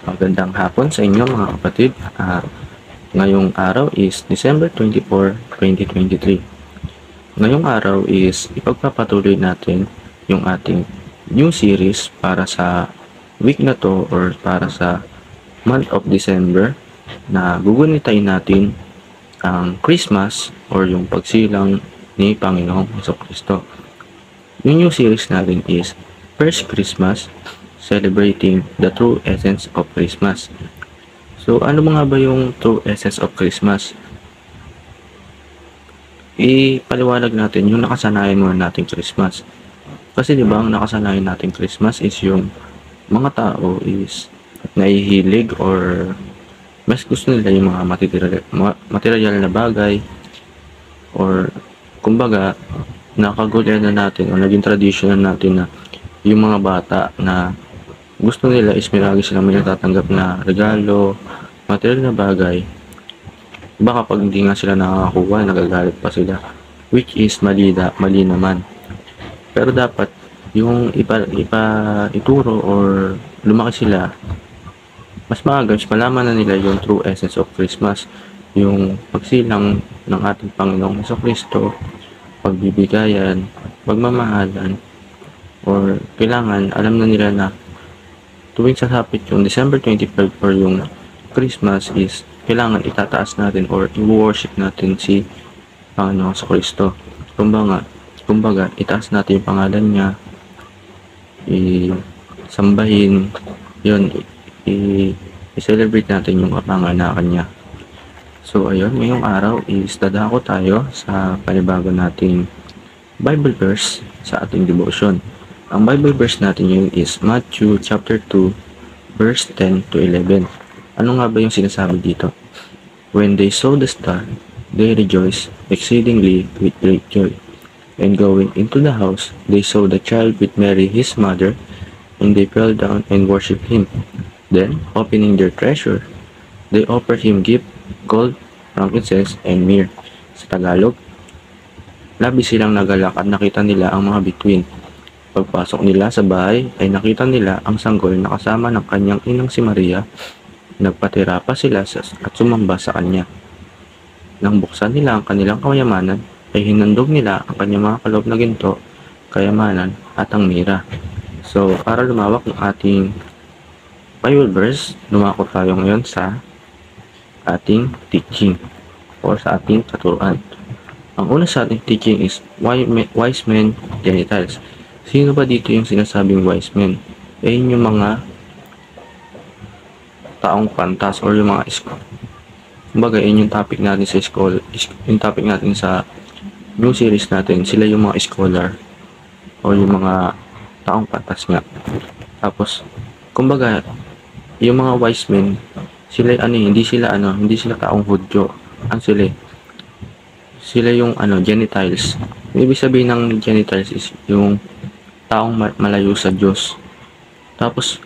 Magandang hapon sa inyo mga kapatid. Ngayong araw is December 24, 2023. Ngayong araw is ipagpapatuloy natin yung ating new series para sa week na to or para sa month of December na gugunitain natin ang Christmas or yung pagsilang ni Panginoong Jesucristo. Yung new series natin is First Christmas, Celebrating the True Essence of Christmas. So, ano nga ba yung true essence of Christmas? Ipaliwanag natin yung nakasanayan muna nating Christmas. Kasi di ba ang nakasanayan nating Christmas is yung mga tao is nahihilig or mas gusto nila yung mga material na bagay or kumbaga nakagulyan na natin o naging tradition na natin na yung mga bata na gusto nila is may lagi silang may natatanggap na regalo, material na bagay. Baka pag hindi nga sila nakakakuha, nagagalit pa sila. Which is mali naman. Pero dapat yung ituro or lumaki sila, mas maaga, malaman na nila yung true essence of Christmas. Yung pagsilang ng ating Panginoong Jesucristo, pagbibigayan, pagmamahalan, or kailangan alam na nila na tuwing sasapit yung December 25 or yung Christmas is kailangan itataas natin or i-worship natin si Panginoon Jesucristo. Kumbaga, itaas natin yung pangalan niya, isambahin, yun, i-celebrate natin yung kapanganakan niya. So, ayun, ngayong araw is dadako tayo sa panibago nating Bible verse sa ating devotion. Ang Bible verse natin yun is Matthew chapter 2 verse 10 to 11. Ano nga ba yung sinasabi dito? When they saw the star, they rejoiced exceedingly with great joy. And going into the house, they saw the child with Mary his mother, and they fell down and worshipped him. Then, opening their treasure, they offered him gift, gold, frankincense, and myrrh. Sa Tagalog, labis silang nagalak at nakita nila ang mga bituin. Pagpasok nila sa bahay ay nakita nila ang sanggol na kasama ng kanyang inang si Maria. Nagpatira pa sila at sumamba sa kanya. Nang buksan nila ang kanilang kayamanan, ay hinandog nila ang kanyang mga kaloob na ginto, kayamanan at ang mira. So, para lumawak ng ating Bible verse, lumako tayo ngayon sa ating teaching or sa ating katuruan. Ang una sa ating teaching is wise men genitals. Sino ba dito yung sinasabing wise men? Yung mga taong pantas or yung mga kumbaga yung topic natin sa school, yung topic natin sa new series natin, sila yung mga scholar o yung mga taong pantas nga. Tapos kumbaga yung mga wise men, sila hindi sila taong Hudyo. Sila yung Gentiles. Ibig sabihin ng Gentiles is yung taong malayo sa Diyos. Tapos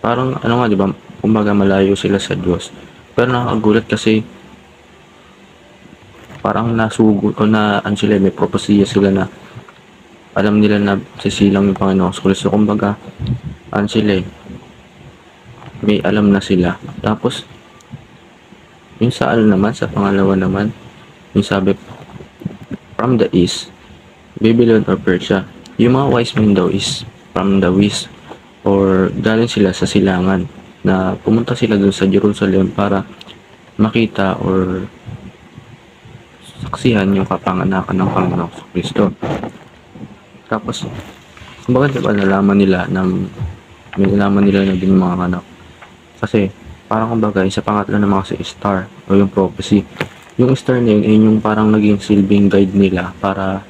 parang di ba? Kumbaga malayo sila sa Diyos. Pero nakakagulat kasi parang nasugot o sila, may propesya sila na alam nila na sisilang yung Panginoon sa Kristo. Kumbaga sila may alam na sila. Tapos yung sa sa pangalawa naman, yung sabi from the east, Babylon or Persia. Yung mga wise men daw is from the west or galing sila sa silangan na pumunta sila dun sa Jerusalem para makita or saksihan yung kapanganakan ng Panginoon sa Kristo. Tapos, kumbaga diba nalaman nila na din mga anak. Kasi, parang kumbaga, sa pangatlo naman kasi star o yung prophecy. Yung star na yun, yung parang naging silbing guide nila para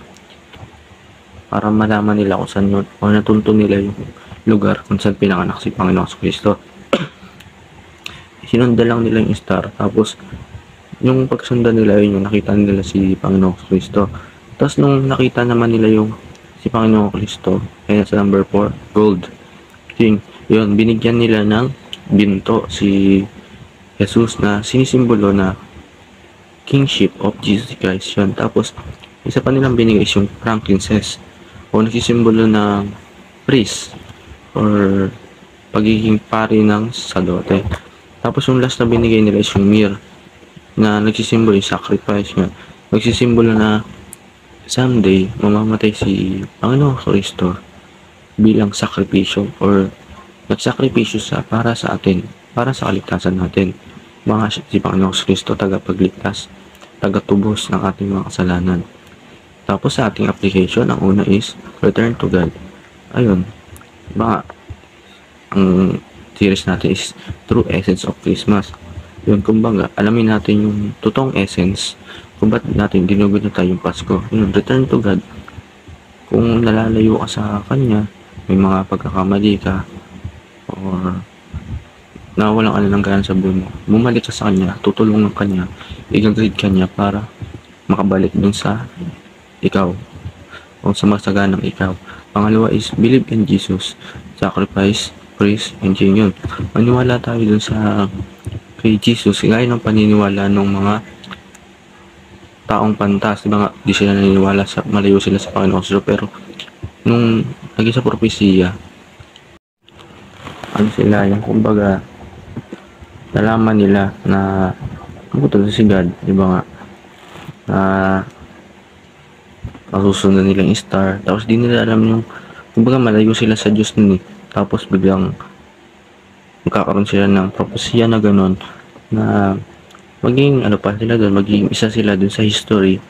malaman nila kung saan yun o natunto nila yung lugar kung saan pinanganak si Panginoon Kristo. Sinundan lang nila yung star, tapos yung pagsundan nila yun, yung nakita nila si Panginoon Kristo. Tapos nung nakita naman nila yung si Panginoon Kristo, kaya sa number 4, gold. Yun, binigyan nila ng ginto si Jesus na sinisimbolo na kingship of Jesus Christ yun. Tapos isa pa nilang binigay is yung frankincense o nagsisimbolo ng priest or pagiging pari ng sadote. Tapos yung last na binigay nila is yung myrrh na nagsisimbolo yung sacrifice nga. Nagsisimbolo na someday mamamatay si Panginoong Kristo bilang sakripisyo or nagsakripisyo sa para sa atin, para sa kaligtasan natin. Mga si Panginoong Kristo tagapagligtas, tagatubos ng ating mga kasalanan. Tapos sa ating application, ang una is return to God. Ayun, mga ang series natin is True Essence of Christmas. Yun, kumbaga, alamin natin yung totoong essence kung ba't natin ginugunita yung Pasko. Yun, return to God. Kung nalalayo ka sa Kanya, may mga pagkakamali ka, or nawalan ka na ng gana sa buhay mo, bumalik ka sa Kanya, tutulungan ka Kanya, i-guide ka Niya para makabalik dun sa ikaw o sa masaganang ikaw. Pangalawa is believe in Jesus, sacrifice, praise, and yun. Maniwala tayo dun sa kay Jesus, gaya ng paniniwala ng mga taong pantas, diba nga, di sila naniniwala sa malayo sila sa Panginoon Kristo, pero nung naging sa propesiya, ano sila, yung kumbaga nalaman nila na pumunta si God, diba nga, na masusundan nilang star, tapos di nila alam yung kumbaga malayo sila sa Diyos nun tapos biglang magkakaroon sila ng propesya na gano'n na maging ano pa sila doon, maging isa sila doon sa history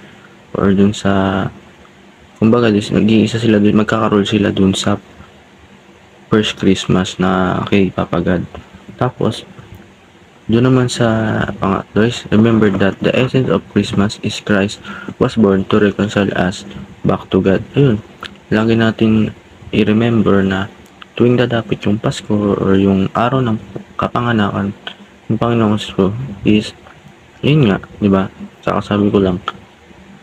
or doon sa kumbaga maging isa sila doon, magkakaroon sila doon sa first Christmas na kay Papa God. Tapos doon naman sa pangatlo is remember that the essence of Christmas is Christ was born to reconcile us back to God. Ayun, lagi natin i-remember na tuwing dadapit yung Pasko or yung araw ng kapanganakan ng Panginoong Kristo is yun nga, di ba? Saka sabi ko lang,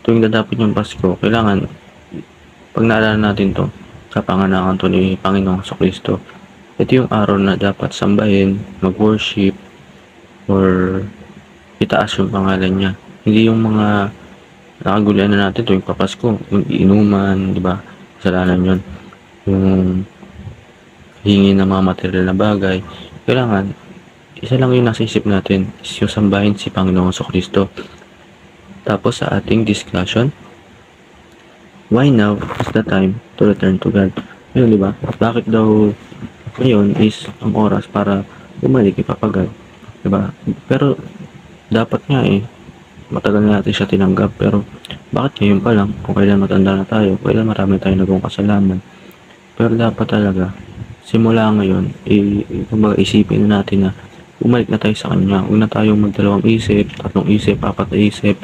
tuwing dadapit yung Pasko, kailangan pag naalala natin to, kapanganakan to ni Panginoong Kristo, ito yung araw na dapat sambahin, mag-worship, or itaas yung pangalan niya. Hindi yung mga nakagulian na natin tuwing papasko, yung inuman, di ba? Kasalanan yun. Yung hingi ng mga material na bagay. Kailangan, isa lang yung nasa isip natin, is yung sambahin si Panginoong Kristo. Tapos sa ating discussion, why now is the time to return to God? Ayun, di ba? Bakit daw ngayon is ang oras para bumalik kay Papa God? Di ba? Pero dapat nga matagal na natin siya tinanggap, pero bakit ngayon pa lang? Kung kailan matanda na tayo, kailan marami tayong nagawang kasalanan. Pero dapat talaga, simula ngayon, kumbaga isipin na natin na bumalik na tayo sa Kanya. Huwag na tayong magdalawang isip, tatlong isip, apat na isip.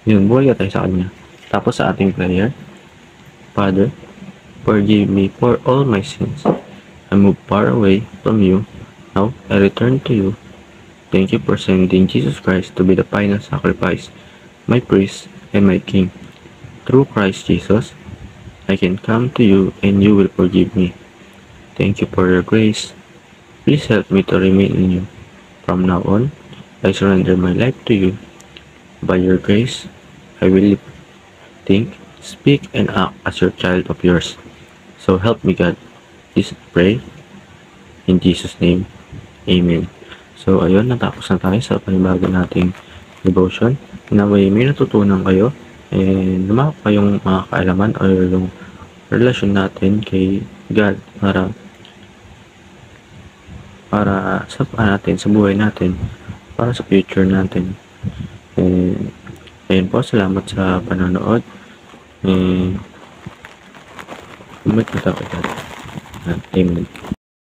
Yun, bumalik na tayo sa Kanya. Tapos sa ating prayer, Father, forgive me for all my sins. I move far away from you. Now, I return to you. Thank you for sending Jesus Christ to be the final sacrifice, my priest and my king. Through Christ Jesus, I can come to you and you will forgive me. Thank you for your grace. Please help me to remain in you. From now on, I surrender my life to you. By your grace, I will live, think, speak, and act as your child of yours. So help me, God. Please pray. In Jesus' name, Amen. So, ayun, natapos na tayo sa panibago nating devotion. Naway may natutunan kayo and lumaki kayong mga kaalaman o yung relasyon natin kay God para sa natin, sa buhay natin, para sa future natin. And, ayun po, salamat sa panonood. And, umit na tayo. Amen.